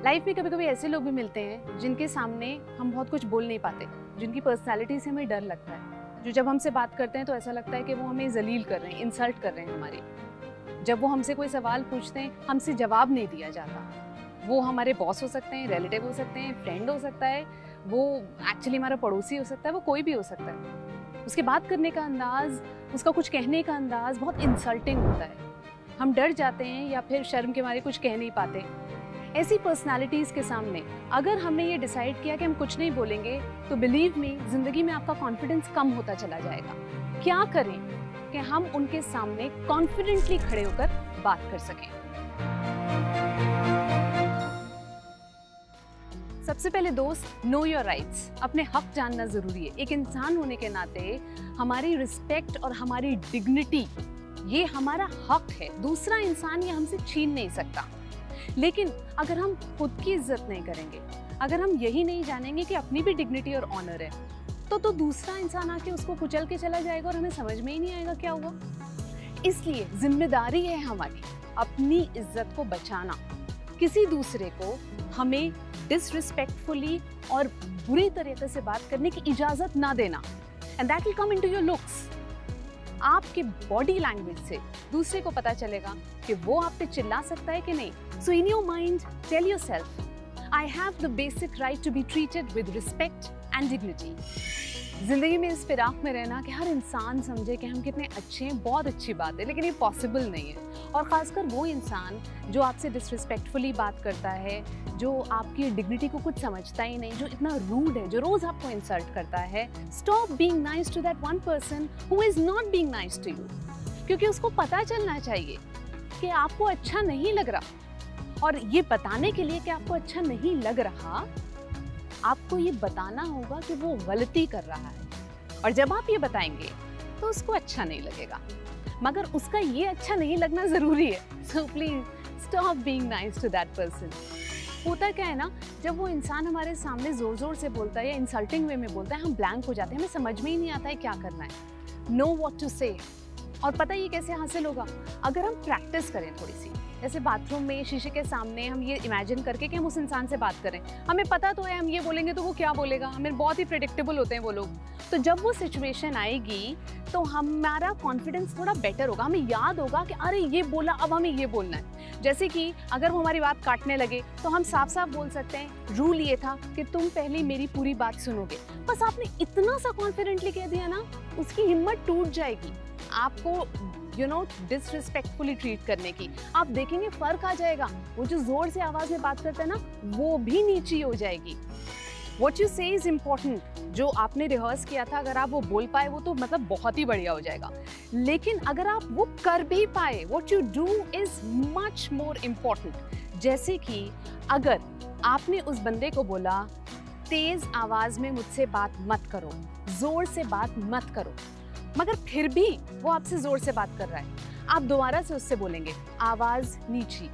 Life में कभी कभी ऐसे लोग भी मिलते हैं जिनके सामने हम बहुत कुछ बोल नहीं पाते, जिनकी पर्सनालिटी से हमें डर लगता है, जो जब हमसे बात करते हैं तो ऐसा लगता है कि वो हमें जलील कर रहे हैं, इंसल्ट कर रहे हैं हमारी। जब वो हमसे कोई सवाल पूछते हैं हमसे जवाब नहीं दिया जाता। वो हमारे बॉस हो सकते हैं, रिलेटिव हो सकते हैं, फ्रेंड हो सकता है, वो एक्चुअली हमारा पड़ोसी हो सकता है, वो कोई भी हो सकता है। उसके बात करने का अंदाज, उसका कुछ कहने का अंदाज बहुत इंसल्टिंग होता है। हम डर जाते हैं या फिर शर्म के मारे कुछ कह नहीं पाते। ऐसी पर्सनालिटीज़ के सामने अगर हमने ये डिसाइड किया कि हम कुछ नहीं बोलेंगे तो बिलीव मी, जिंदगी में आपका कॉन्फिडेंस कम होता चला जाएगा। क्या करें कि हम उनके सामने कॉन्फिडेंटली खड़े होकर बात कर सकें। सबसे पहले दोस्त, नो योर राइट्स। अपने हक जानना जरूरी है। एक इंसान होने के नाते हमारी रिस्पेक्ट और हमारी डिग्निटी, ये हमारा हक है। दूसरा इंसान ये हमसे छीन नहीं सकता। लेकिन अगर हम खुद की इज्जत नहीं करेंगे, अगर हम यही नहीं जानेंगे कि अपनी भी डिग्निटी और ऑनर है, तो दूसरा इंसान आके उसको कुचल के चला जाएगा और हमें समझ में ही नहीं आएगा क्या हुआ। इसलिए जिम्मेदारी है हमारी अपनी इज्जत को बचाना। किसी दूसरे को हमें डिसरिस्पेक्टफुली और बुरी तरीके से बात करने की इजाजत ना देना। And that will come into your looks. आपके बॉडी लैंग्वेज से दूसरे को पता चलेगा कि वो आप पे चिल्ला सकता है कि नहीं। So in your mind tell yourself, I have the basic right to be treated with respect and dignity. जिंदगी में इस फिराक में रहना कि हर इंसान समझे कि हम कितने अच्छे हैं, बहुत अच्छी बात है, लेकिन ये पॉसिबल नहीं है। और ख़ासकर वो इंसान जो आपसे डिसरिस्पेक्टफुली बात करता है, जो आपकी डिग्निटी को कुछ समझता ही नहीं, जो इतना रूड है, जो रोज़ आपको इंसल्ट करता है। Stop being nice to that one person who is not being nice to you. क्योंकि उसको पता चलना चाहिए कि आपको अच्छा नहीं लग रहा। और ये बताने के लिए कि आपको अच्छा नहीं लग रहा, आपको ये बताना होगा कि वो गलती कर रहा है। और जब आप ये बताएंगे तो उसको अच्छा नहीं लगेगा, मगर उसका ये अच्छा नहीं लगना ज़रूरी है। So please stop being nice to that person. होता क्या है ना, जब वो इंसान हमारे सामने ज़ोर ज़ोर से बोलता है या इंसल्टिंग वे में बोलता है, हम ब्लैंक हो जाते हैं, हमें समझ में ही नहीं आता है क्या करना है। नो व्हाट टू से। और पता ये कैसे हासिल होगा? अगर हम प्रैक्टिस करें थोड़ी सी, जैसे बाथरूम में शीशे के सामने हम ये इमेजिन करके कि हम उस इंसान से बात करें। हमें पता तो है हम ये बोलेंगे तो वो क्या बोलेगा, हमें बहुत ही प्रेडिक्टेबल होते हैं वो लोग। तो जब वो सिचुएशन आएगी तो हमारा कॉन्फिडेंस थोड़ा बेटर होगा। हमें याद होगा कि अरे ये बोला, अब हमें ये बोलना है। जैसे कि अगर वो हमारी बात काटने लगे तो हम साफ साफ बोल सकते हैं, रूल ये था कि तुम पहले मेरी पूरी बात सुनोगे। बस आपने इतना सा कॉन्फिडेंटली कह दिया ना, उसकी हिम्मत टूट जाएगी आपको डिसरिस्पेक्टफुली ट्रीट करने की। आप देखेंगे फर्क आ जाएगा। वो जो जोर से आवाज में बात करता है ना, वो भी नीची हो जाएगी। What you say is important। जो आपने रिहर्स किया था, अगर आप वो बोल पाए वो तो मतलब बहुत ही बढ़िया हो जाएगा। लेकिन अगर आप वो कर भी पाए, what you do is much more important। जैसे कि अगर आपने उस बंदे को बोला, तेज आवाज में मुझसे बात मत करो, जोर से बात मत करो, मगर फिर भी वो आपसे जोर से बात कर रहा है, आप दोबारा से उससे बोलेंगे आवाज नीची।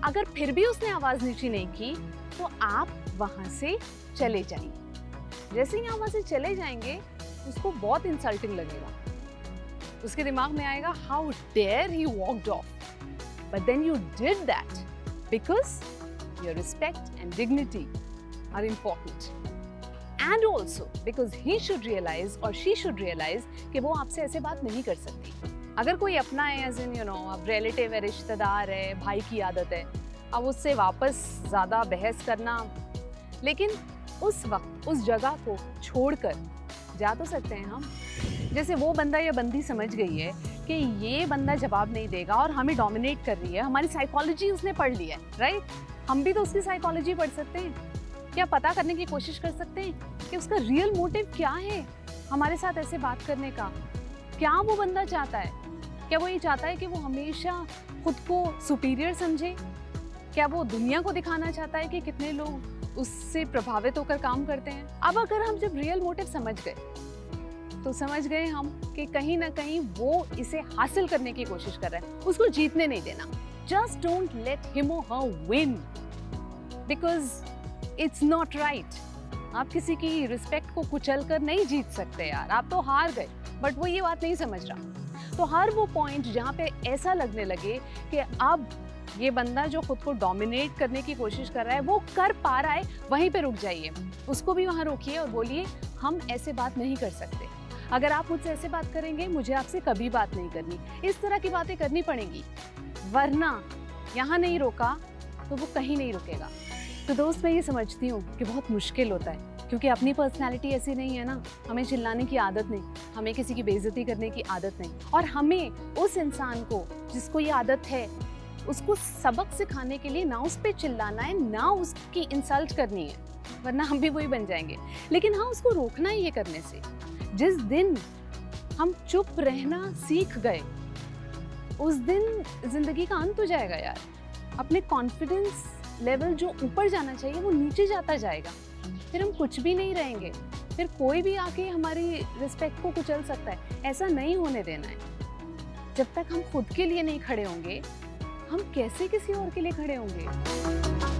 अगर फिर भी उसने आवाज नीची नहीं की तो आप वहां से चले जाइए। जैसे ही वहां से चले जाएंगे, उसको बहुत इंसल्टिंग लगेगा। उसके दिमाग में आएगा, how dare he walked off, but then you did that because your respect and dignity are important. And also because he should realize or she should realize कि वो आपसे ऐसे बात नहीं कर सकती। अगर कोई अपना है, as in अब रिलेटिव है, रिश्तेदार है, भाई की आदत है, अब उससे वापस ज़्यादा बहस करना। लेकिन उस वक्त उस जगह को छोड़कर जा तो सकते हैं हम। जैसे वो बंदा या बंदी समझ गई है कि ये बंदा जवाब नहीं देगा और हमें डोमिनेट कर रही है, हमारी साइकोलॉजी उसने पढ़ ली है, राइट? हम भी तो उसकी साइकोलॉजी पढ़ सकते हैं। क्या पता करने की कोशिश कर सकते हैं कि उसका रियल मोटिव क्या है हमारे साथ ऐसे बात करने का। क्या वो बंदा चाहता है? क्या वो ये चाहता है कि वो हमेशा खुद को सुपीरियर समझे? क्या वो दुनिया को दिखाना चाहता है कि कितने लोग उससे प्रभावित होकर काम करते हैं? अब अगर हम जब रियल मोटिव समझ गए तो समझ गए हम कि कहीं ना कहीं वो इसे हासिल करने की कोशिश कर रहा है, उसको जीतने नहीं देना। Just don't let him or her win, because it's not right. आप किसी की रिस्पेक्ट को कुचल कर नहीं जीत सकते यार, आप तो हार गए। बट वो ये बात नहीं समझ रहा। तो हर वो पॉइंट जहाँ पे ऐसा लगने लगे कि अब ये बंदा जो खुद को डोमिनेट करने की कोशिश कर रहा है वो कर पा रहा है, वहीं पे रुक जाइए, उसको भी वहाँ रोकिए और बोलिए हम ऐसे बात नहीं कर सकते। अगर आप मुझसे ऐसे बात करेंगे, मुझे आपसे कभी बात नहीं करनी। इस तरह की बातें करनी पड़ेंगी, वरना यहाँ नहीं रोका तो वो कहीं नहीं रुकेगा। तो दोस्त, मैं ये समझती हूँ कि बहुत मुश्किल होता है, क्योंकि अपनी पर्सनैलिटी ऐसी नहीं है ना, हमें चिल्लाने की आदत नहीं, हमें किसी की बेइज्जती करने की आदत नहीं, और हमें उस इंसान को जिसको ये आदत है उसको सबक सिखाने के लिए ना उस पर चिल्लाना है, ना उसकी इंसल्ट करनी है, वरना हम भी वही बन जाएंगे। लेकिन हाँ, उसको रोकना ही ये करने से। जिस दिन हम चुप रहना सीख गए उस दिन जिंदगी का अंत हो जाएगा यार। अपने कॉन्फिडेंस लेवल जो ऊपर जाना चाहिए वो नीचे जाता जाएगा, फिर हम कुछ भी नहीं रहेंगे, फिर कोई भी आके हमारी रिस्पेक्ट को कुचल सकता है। ऐसा नहीं होने देना है। जब तक हम खुद के लिए नहीं खड़े होंगे, हम कैसे किसी और के लिए खड़े होंगे।